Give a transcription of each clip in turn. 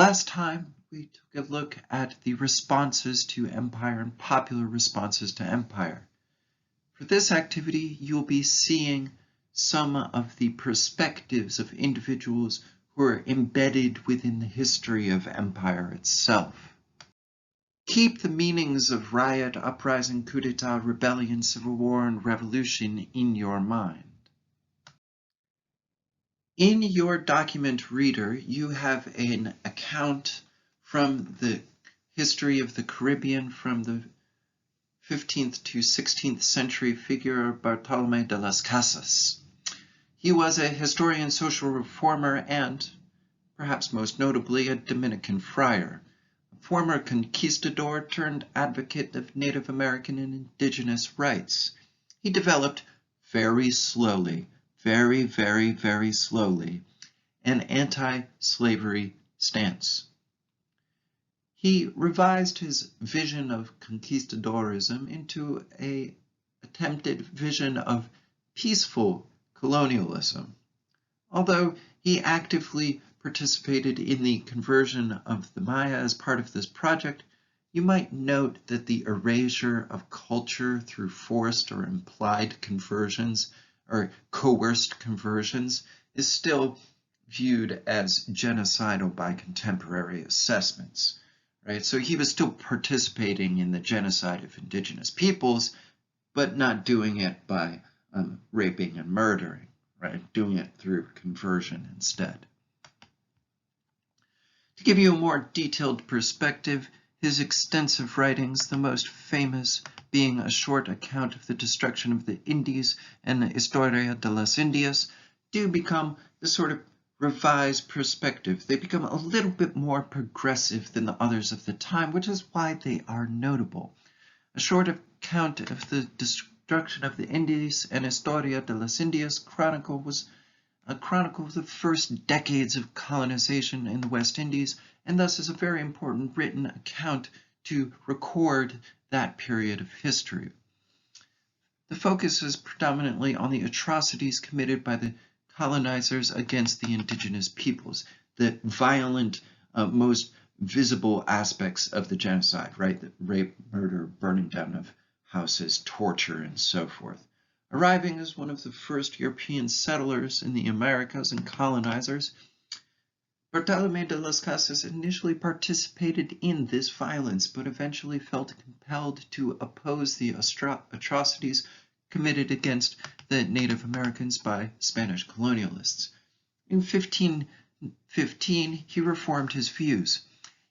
Last time, we took a look at the responses to empire and popular responses to empire. For this activity, you'll be seeing some of the perspectives of individuals who are embedded within the history of empire itself. Keep the meanings of riot, uprising, coup d'etat, rebellion, civil war, and revolution in your mind. In your document reader, you have an account from the history of the Caribbean from the 15th to 16th century figure Bartolome de las Casas. He was a historian, social reformer, and, perhaps most notably, a Dominican friar, a former conquistador turned advocate of Native American and indigenous rights. He developed very slowly, very slowly, an anti-slavery stance. He revised his vision of conquistadorism into an attempted vision of peaceful colonialism. Although he actively participated in the conversion of the Maya as part of this project, you might note that the erasure of culture through forced or implied conversions or coerced conversions is still viewed as genocidal by contemporary assessments. Right? So he was still participating in the genocide of indigenous peoples, but not doing it by raping and murdering, right? Doing it through conversion instead. To give you a more detailed perspective, his extensive writings, the most famous being a short account of the destruction of the Indies and the Historia de las Indias, do become the sort of revised perspective. They become a little bit more progressive than the others of the time, which is why they are notable. A short account of the destruction of the Indies and Historia de las Indias chronicle was a chronicle of the first decades of colonization in the West Indies, and thus is a very important written account to record that period of history. The focus is predominantly on the atrocities committed by the colonizers against the indigenous peoples, the violent, most visible aspects of the genocide, right? The rape, murder, burning down of houses, torture, and so forth. Arriving as one of the first European settlers in the Americas and colonizers, Bartolome de las Casas initially participated in this violence, but eventually felt compelled to oppose the atrocities committed against the Native Americans by Spanish colonialists. In 1515, he reformed his views.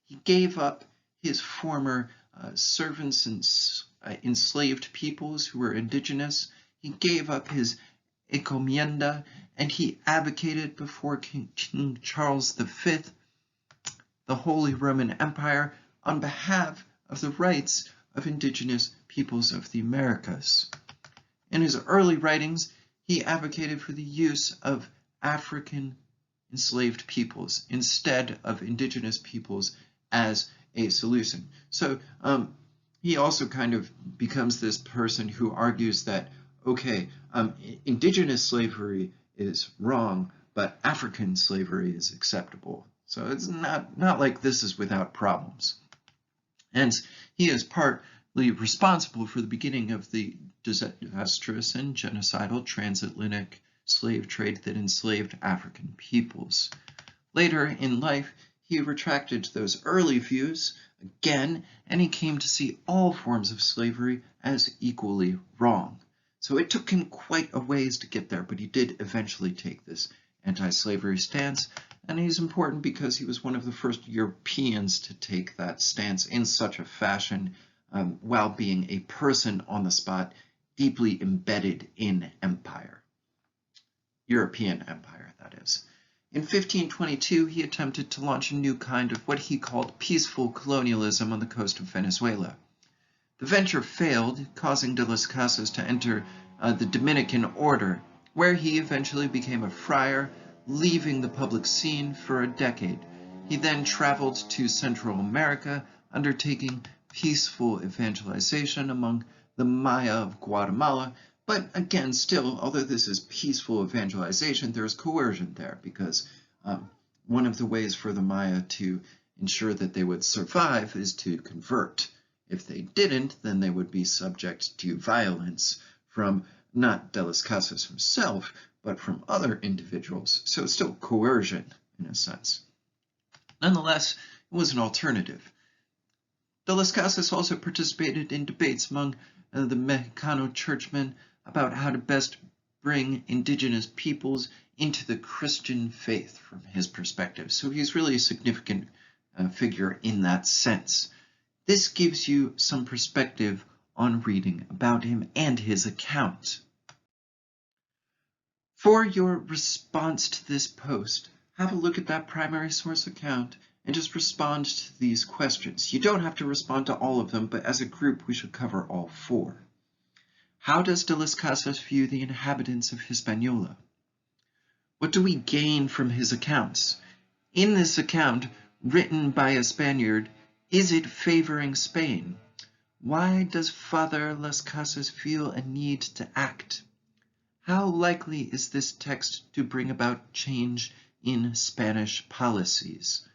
He gave up his former servants and enslaved peoples who were indigenous. He gave up his encomienda, and he advocated before King Charles V, the Holy Roman Empire, on behalf of the rights of indigenous peoples of the Americas. In his early writings, he advocated for the use of African enslaved peoples instead of indigenous peoples as a solution. So he also kind of becomes this person who argues that, okay, indigenous slavery is wrong, but African slavery is acceptable. So it's not like this is without problems. And he is partly responsible for the beginning of the disastrous and genocidal transatlantic slave trade that enslaved African peoples. Later in life, he retracted those early views again, and he came to see all forms of slavery as equally wrong. So it took him quite a ways to get there, but he did eventually take this anti-slavery stance, and he's important because he was one of the first Europeans to take that stance in such a fashion while being a person on the spot, deeply embedded in empire. European empire, that is. In 1522, he attempted to launch a new kind of what he called peaceful colonialism on the coast of Venezuela. The venture failed, causing de las Casas to enter the Dominican order, where he eventually became a friar, leaving the public scene for a decade. He then traveled to Central America, undertaking peaceful evangelization among the Maya of Guatemala. But again, still, although this is peaceful evangelization, there is coercion there because One of the ways for the Maya to ensure that they would survive is to convert. If they didn't, then they would be subject to violence from not de las Casas himself, but from other individuals. So it's still coercion in a sense. Nonetheless, it was an alternative. De las Casas also participated in debates among the Mexicano churchmen about how to best bring indigenous peoples into the Christian faith from his perspective. So he's really a significant figure in that sense. This gives you some perspective on reading about him and his account. For your response to this post, have a look at that primary source account and just respond to these questions. You don't have to respond to all of them, but as a group, we should cover all 4. How does de las Casas view the inhabitants of Hispaniola? What do we gain from his accounts? In this account, written by a Spaniard, is it favoring Spain? Why does Father Las Casas feel a need to act? How likely is this text to bring about change in Spanish policies?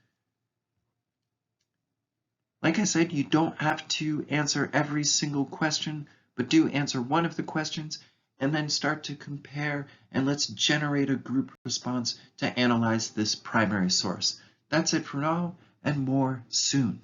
Like I said, you don't have to answer every single question, but do answer one of the questions and then start to compare, and let's generate a group response to analyze this primary source. That's it for now, and more soon.